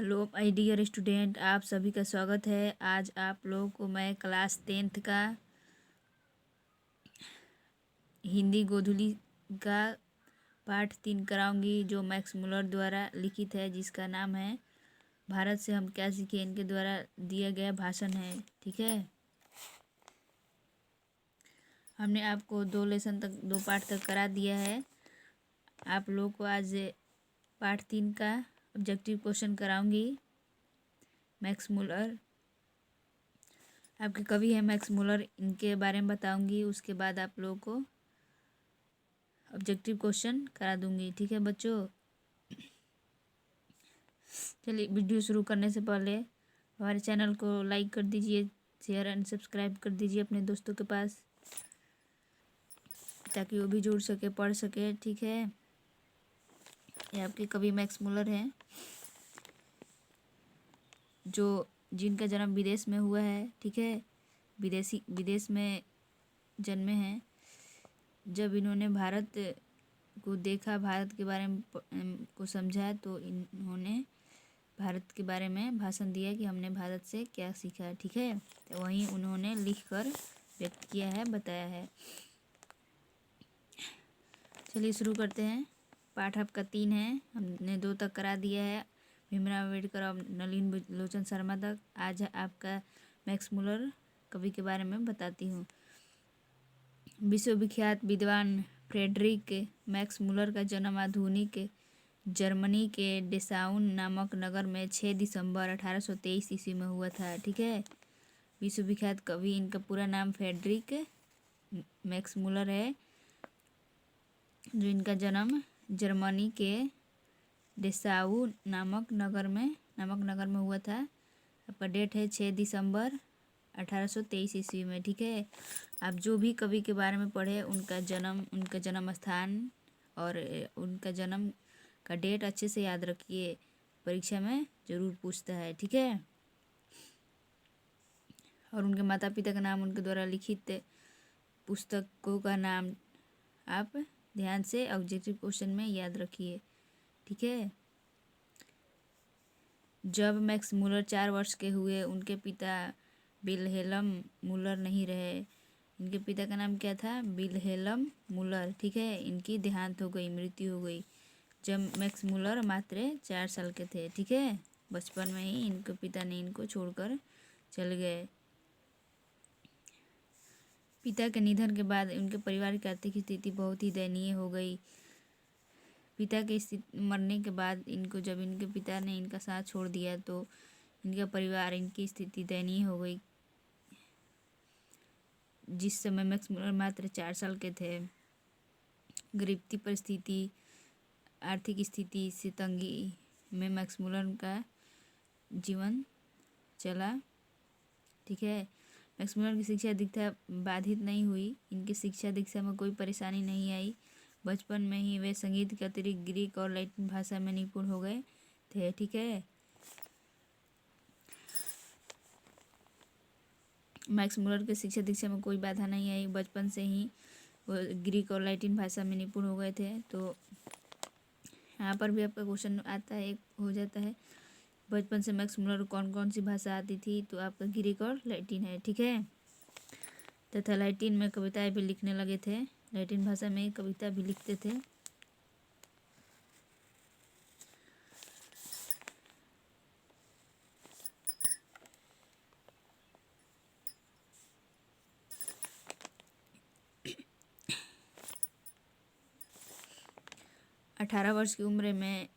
Hello my dear student, आप सभी का स्वागत है। आज आप लोगों को मैं क्लास 10th का हिंदी गोधुली का पाठ 3 कराऊंगी, जो मैक्स मुलर द्वारा लिखित है, जिसका नाम है भारत से हम क्या सीखे। इनके द्वारा दिया गया भाषण है। ठीक है, हमने आपको 2 पाठ तक करा दिया है। आप लोगों को आज पाठ 3 का ऑब्जेक्टिव क्वेश्चन कराऊंगी। मैक्स मुलर आपके कवि है मैक्स मुलर, इनके बारे में बताऊंगी। उसके बाद आप लोगों को ऑब्जेक्टिव क्वेश्चन करा दूंगी। ठीक है बच्चों, चलिए वीडियो शुरू करने से पहले हमारे चैनल को लाइक कर दीजिए, शेयर एंड सब्सक्राइब कर दीजिए अपने दोस्तों के पास, ताकि वो भी जुड़ सके, पढ़ सके। ठीक है, ये आपके कवि मैक्स मुलर हैं, जो जिनका जन्म विदेश में हुआ है। ठीक है, विदेश में जन्मे हैं। जब इन्होंने भारत को देखा, भारत के बारे में को समझा, तो इन्होंने भारत के बारे में भाषण दिया कि हमने भारत से क्या सीखा। ठीक है, तो वहीं उन्होंने लिखकर व्यक्त किया है, बताया है। चलिए शुरू करते हैं। पाठ आपका 3 है, हमने 2 तक करा दिया है, भीमराव अम्बेडकर और नलिन लोचन शर्मा तक। आज आपका मैक्स मुलर कवि के बारे में बताती हूँ। विश्वविख्यात विद्वान फ्रेडरिक मैक्स मुलर का जन्म आधुनिक जर्मनी के डेसाउन नामक नगर में 6 दिसंबर 1823 ईस्वी में हुआ था। ठीक है, विश्वविख्यात कवि, इनका पूरा नाम फ्रेडरिक मैक्स मुलर है, जो इनका जन्म जर्मनी के डेसाउ नामक नगर में हुआ था। आपका डेट है 6 दिसंबर 1823 ईस्वी में। ठीक है, आप जो भी कवि के बारे में पढ़े, उनका जन्म स्थान और उनका जन्म का डेट अच्छे से याद रखिए, परीक्षा में ज़रूर पूछता है। ठीक है, और उनके माता पिता का नाम, उनके द्वारा लिखित पुस्तकों का नाम आप ध्यान से ऑब्जेक्टिव क्वेश्चन में याद रखिए। ठीक है, जब मैक्स मुलर 4 वर्ष के हुए, उनके पिता विल्हेल्म मुलर नहीं रहे। इनके पिता का नाम क्या था? विल्हेल्म मुलर। ठीक है, इनकी देहांत हो गई, मृत्यु हो गई जब मैक्स मुलर मात्र 4 साल के थे। ठीक है, बचपन में ही इनके पिता ने इनको छोड़कर चल गए। पिता के निधन के बाद उनके परिवार की आर्थिक स्थिति बहुत ही दयनीय हो गई। पिता के मरने के बाद जब इनके पिता ने इनका साथ छोड़ दिया, तो इनका परिवार, इनकी स्थिति दयनीय हो गई। जिस समय मैक्स मुलर मात्र 4 साल के थे, गरीबी परिस्थिति, आर्थिक स्थिति से तंगी में मैक्स मुलर का जीवन चला। ठीक है, मैक्स मुलर की शिक्षा दीक्षा बाधित नहीं हुई, इनकी शिक्षा दीक्षा में कोई परेशानी नहीं आई। बचपन में ही वे संगीत के अतिरिक्त ग्रीक और लैटिन भाषा में निपुण हो गए थे। ठीक है, मैक्स मुलर के शिक्षा दीक्षा में कोई बाधा नहीं आई, बचपन से ही वो ग्रीक और लैटिन भाषा में निपुण हो गए थे। तो यहाँ पर भी आपका क्वेश्चन आता है, एक हो जाता है, बचपन से मैक्स मुलर कौन कौन सी भाषा आती थी? तो आपका ग्रीक और लैटिन है। ठीक है, तथा लैटिन में कविताएं भी लिखने लगे थे, लैटिन भाषा में कविता भी लिखते थे। अठारह वर्ष की उम्र में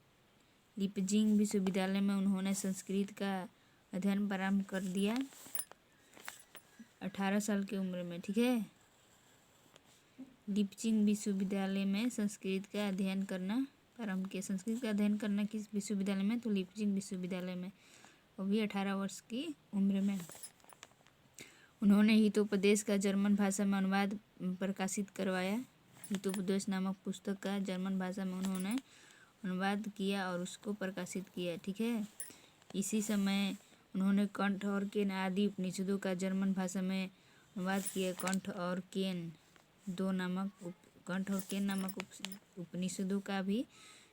लीपजिंग विश्वविद्यालय में उन्होंने संस्कृत का अध्ययन प्रारंभ कर दिया। 18 साल की उम्र में। ठीक है, लीपजिंग विश्वविद्यालय में संस्कृत का अध्ययन करना प्रारंभ किया। संस्कृत का अध्ययन करना किस विश्वविद्यालय में? तो लीपजिंग विश्वविद्यालय में, वो भी 18 वर्ष की उम्र में। उन्होंने हितोपदेश का जर्मन भाषा में अनुवाद प्रकाशित करवाया। हितोपदेश नामक पुस्तक का जर्मन भाषा में उन्होंने अनुवाद किया और उसको प्रकाशित किया। ठीक है, इसी समय उन्होंने कंठ और केन आदि उपनिषदों का जर्मन भाषा में अनुवाद किया। कंठ और केन नामक उपनिषदों का भी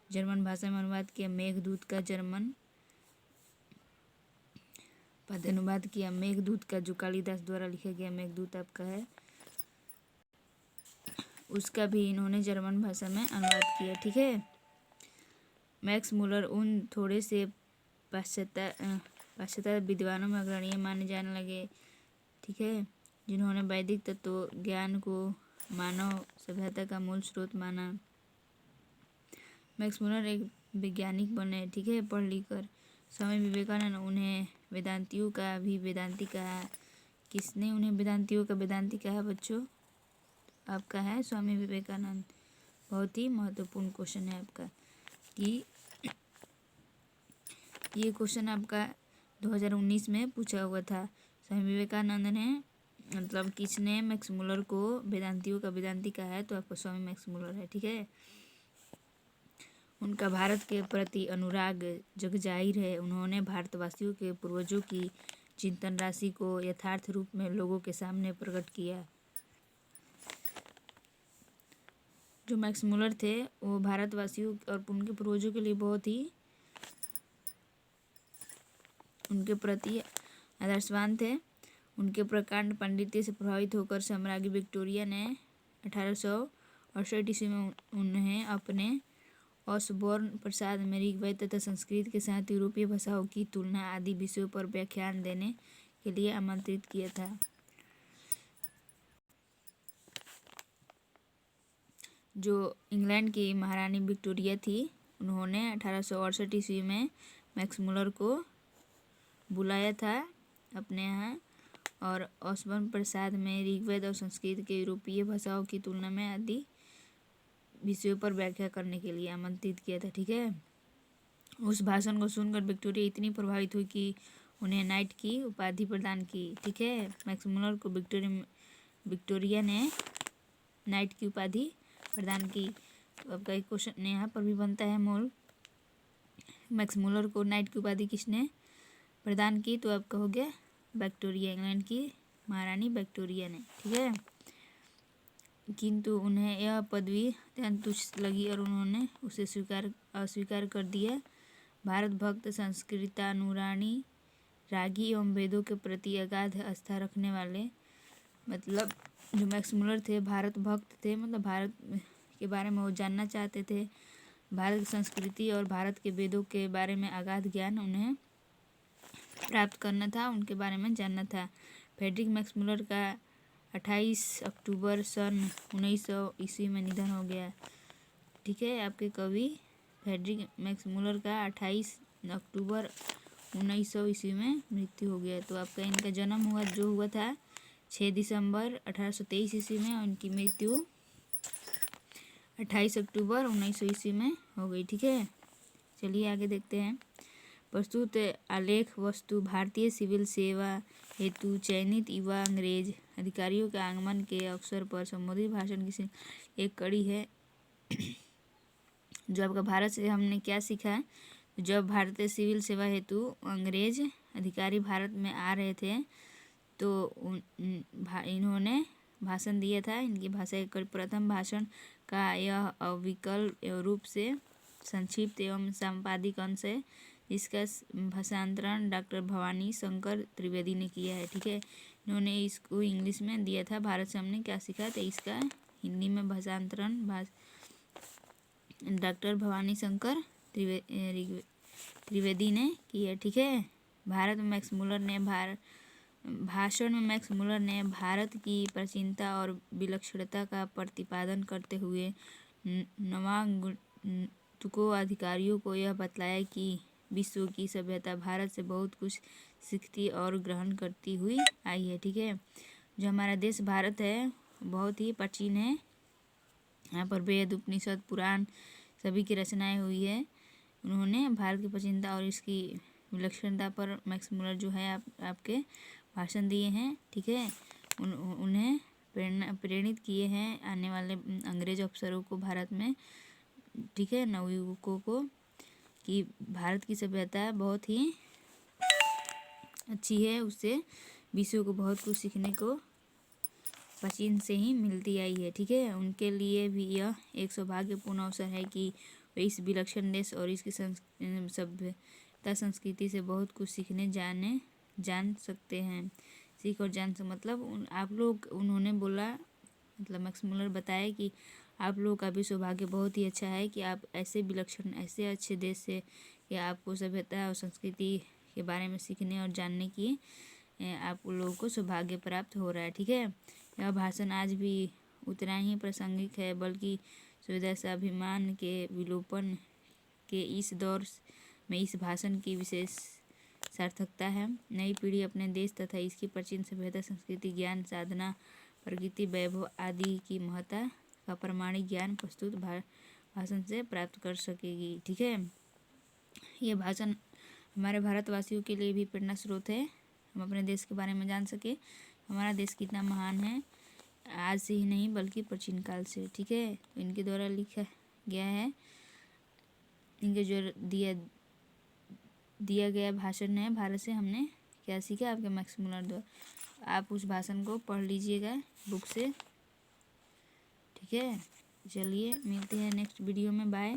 जर्मन भाषा में अनुवाद किया। मेघदूत का जर्मन पद अनुवाद किया। मेघदूत का जो कालिदास द्वारा लिखा गया मेघदूत आपका है, उसका भी इन्होंने जर्मन भाषा में अनुवाद किया। ठीक है। मैक्स मुलर उन थोड़े से पाश्चात्य विद्वानों में अग्रणीय माने जाने लगे। ठीक है, जिन्होंने वैदिक तत्व ज्ञान को मानव सभ्यता का मूल स्रोत माना। मैक्स मुलर एक वैज्ञानिक बने। ठीक है, पढ़ लिख कर। स्वामी विवेकानंद उन्हें वेदांतियों का भी वेदांती कहा। किसने उन्हें वेदांतियों का वेदांती कहा बच्चों? आपका है स्वामी विवेकानंद। बहुत ही महत्वपूर्ण क्वेश्चन है आपका कि ये क्वेश्चन आपका 2019 में पूछा हुआ था। स्वामी विवेकानंद ने मतलब किसने मैक्स मुलर को वेदांतियों का वेदांती कहा है? तो आपका स्वामी मैक्स मुलर है। ठीक है। उनका भारत के प्रति अनुराग जगजाहिर है। उन्होंने भारतवासियों के पूर्वजों की चिंतन राशि को यथार्थ रूप में लोगों के सामने प्रकट किया। जो मैक्स मुलर थे वो भारतवासियों और उनके पूर्वजों के लिए बहुत ही उनके प्रति आदर्शवान थे। उनके प्रकांड पांडित्य से प्रभावित होकर सम्राज्ञी विक्टोरिया ने 1868 ईस्वी में उन्हें अपने ऑसबोर्न प्रसाद में ऋग्वेद तथा संस्कृत के साथ यूरोपीय भाषाओं की तुलना आदि विषयों पर व्याख्यान देने के लिए आमंत्रित किया था। जो इंग्लैंड की महारानी विक्टोरिया थी, उन्होंने 1868 ईस्वी में मैक्स मुलर को बुलाया था अपने यहाँ और ऑसबोर्न प्रसाद में ऋग्वेद और संस्कृत के यूरोपीय भाषाओं की तुलना में आदि विषयों पर व्याख्या करने के लिए आमंत्रित किया था। ठीक है। उस भाषण को सुनकर विक्टोरिया इतनी प्रभावित हुई कि उन्हें नाइट की उपाधि प्रदान की। ठीक है। मैक्स मुलर को विक्टोरिया ने नाइट की उपाधि प्रदान की। तो आपका एक क्वेश्चन यहाँ पर भी बनता है मूल, मैक्स मुलर को नाइट की उपाधि किसने प्रदान की? तो आपका हो गया विक्टोरिया, इंग्लैंड की महारानी विक्टोरिया ने। ठीक है। किंतु उन्हें यह पदवी अत्यंत तुच्छ लगी और उन्होंने उसे अस्वीकार कर दिया। भारत भक्त, संस्कृतानुरागी, रागी एवं वेदों के प्रति अगाध आस्था रखने वाले, मतलब जो मैक्स मुलर थे भारत भक्त थे, मतलब भारत के बारे में वो जानना चाहते थे। भारत की संस्कृति और भारत के वेदों के बारे में अगाध ज्ञान उन्हें प्राप्त करना था, उनके बारे में जानना था। फ्रेडरिक मैक्स मुलर का 28 अक्टूबर सन 1900 ईस्वी में निधन हो गया। ठीक है। आपके कवि फ्रेडरिक मैक्स मुलर का 28 अक्टूबर 1900 ईस्वी में मृत्यु हो गया। तो आपका इनका जन्म हुआ था 6 दिसंबर 1823 ईस्वी में और उनकी मृत्यु 28 अक्टूबर 1900 ईस्वी में हो गई। ठीक है। चलिए आगे देखते हैं। प्रस्तुत आलेख वस्तु भारतीय सिविल सेवा हेतु चयनित युवा अंग्रेज अधिकारियों के आगमन के अवसर पर संबोधित भाषण की एक कड़ी है। जो आपका भारत से हमने क्या सीखा है? जब भारतीय सिविल सेवा हेतु अंग्रेज अधिकारी भारत में आ रहे थे तो इन्होंने भाषण दिया था। इनकी भाषा के प्रथम भाषण का यह अविकल रूप से संक्षिप्त एवं संपादित अंश है, जिसका भाषांतरण डॉक्टर भवानी शंकर त्रिवेदी ने किया है। ठीक है। इन्होंने इसको इंग्लिश में दिया था। भारत से हमने क्या सीखा, तो इसका हिंदी में भाषांतरण डॉक्टर भवानी शंकर त्रिवेदी ने किया। ठीक है। भारत में मैक्स मुलर ने भाषण में मैक्स मुलर ने भारत की प्राचीनता और विलक्षणता का प्रतिपादन करते हुए नवागंतुकों अधिकारियों को यह बतलाया कि विश्व की सभ्यता भारत से बहुत कुछ सीखती और ग्रहण करती हुई आई है। ठीक है। जो हमारा देश भारत है बहुत ही प्राचीन है। यहाँ पर वेद, उपनिषद, पुराण सभी की रचनाएं हुई है। उन्होंने भारत की प्राचीनता और इसकी विलक्षणता पर मैक्स मुलर जो है आपके भाषण दिए हैं। ठीक है। उन्हें प्रेरित किए हैं आने वाले अंग्रेज अफसरों को भारत में। ठीक है। नवयुवकों को कि भारत की सभ्यता बहुत ही अच्छी है, उससे विश्व को बहुत कुछ सीखने को प्राचीन से ही मिलती आई है। ठीक है। उनके लिए भी यह एक सौभाग्यपूर्ण अवसर है कि वे इस विलक्षण देश और इसकी सभ्यता संस्कृति से बहुत कुछ सीखने जान सकते हैं। सीख और जान से मतलब आप लोग, उन्होंने बोला मतलब मैक्स मुलर बताया कि आप लोगों का भी सौभाग्य बहुत ही अच्छा है कि आप ऐसे विलक्षण, ऐसे अच्छे देश से कि आपको सभ्यता और संस्कृति के बारे में सीखने और जानने की आप लोगों को सौभाग्य प्राप्त हो रहा है। ठीक है, यह भाषण आज भी उतना ही प्रासंगिक है, बल्कि सुविधा से अभिमान के विलोपन के इस दौर में इस भाषण की विशेष सार्थकता है। नई पीढ़ी अपने देश तथा इसकी प्राचीन सभ्यता, संस्कृति, ज्ञान, साधना, प्रकृति, वैभव आदि की महत्ता का प्रमाणिक ज्ञान प्रस्तुत भाषण से प्राप्त कर सकेगी। ठीक है, ये भाषण हमारे भारतवासियों के लिए भी प्रेरणा स्रोत है। हम अपने देश के बारे में जान सके, हमारा देश कितना महान है, आज से ही नहीं बल्कि प्राचीन काल से। ठीक है, तो इनके द्वारा लिखा गया है, इनके जो दिया गया भाषण है भारत से हमने क्या सीखा आपके मैक्स मुलर द्वारा। आप उस भाषण को पढ़ लीजिएगा बुक से। ठीक है, चलिए मिलते हैं नेक्स्ट वीडियो में, बाय।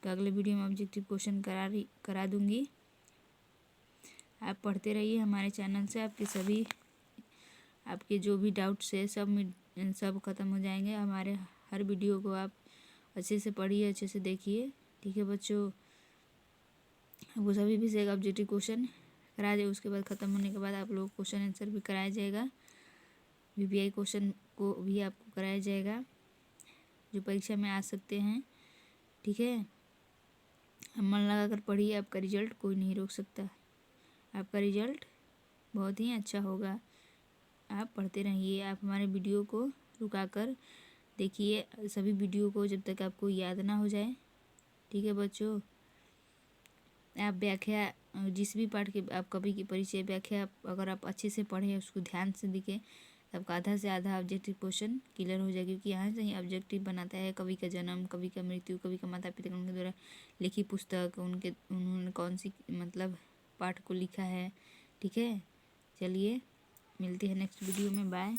तो अगले वीडियो में ऑब्जेक्टिव क्वेश्चन करा दूंगी। आप पढ़ते रहिए हमारे चैनल से, आपके जो भी डाउट्स है सब ख़त्म हो जाएंगे। हमारे हर वीडियो को आप अच्छे से पढ़िए, अच्छे से देखिए। ठीक है बच्चों, वो सभी विषय का ऑब्जेक्टिव क्वेश्चन कराया जाए, उसके बाद ख़त्म होने के बाद आप लोग क्वेश्चन आंसर भी कराया जाएगा। VBI क्वेश्चन को भी आपको कराया जाएगा जो परीक्षा में आ सकते हैं। ठीक है, मन लगा कर पढ़िए, आपका रिजल्ट कोई नहीं रोक सकता, आपका रिजल्ट बहुत ही अच्छा होगा। आप पढ़ते रहिए, आप हमारे वीडियो को रुका कर देखिए सभी वीडियो को जब तक आपको याद ना हो जाए। ठीक है बच्चों, आप व्याख्या जिस भी पाठ के आप कवि की परिचय व्याख्या अगर आप अच्छे से पढ़ें, उसको ध्यान से दिखें, तो आपका आधा से आधा ऑब्जेक्टिव क्वेश्चन क्लियर हो जाएगा। क्योंकि यहाँ से ही ऑब्जेक्टिव बनाता है कवि का जन्म, कवि का मृत्यु, कवि का माता पिता उनके द्वारा लिखी पुस्तक, उन्होंने कौन सी मतलब पाठ को लिखा है। ठीक है, चलिए मिलते हैं नेक्स्ट वीडियो में, बाय।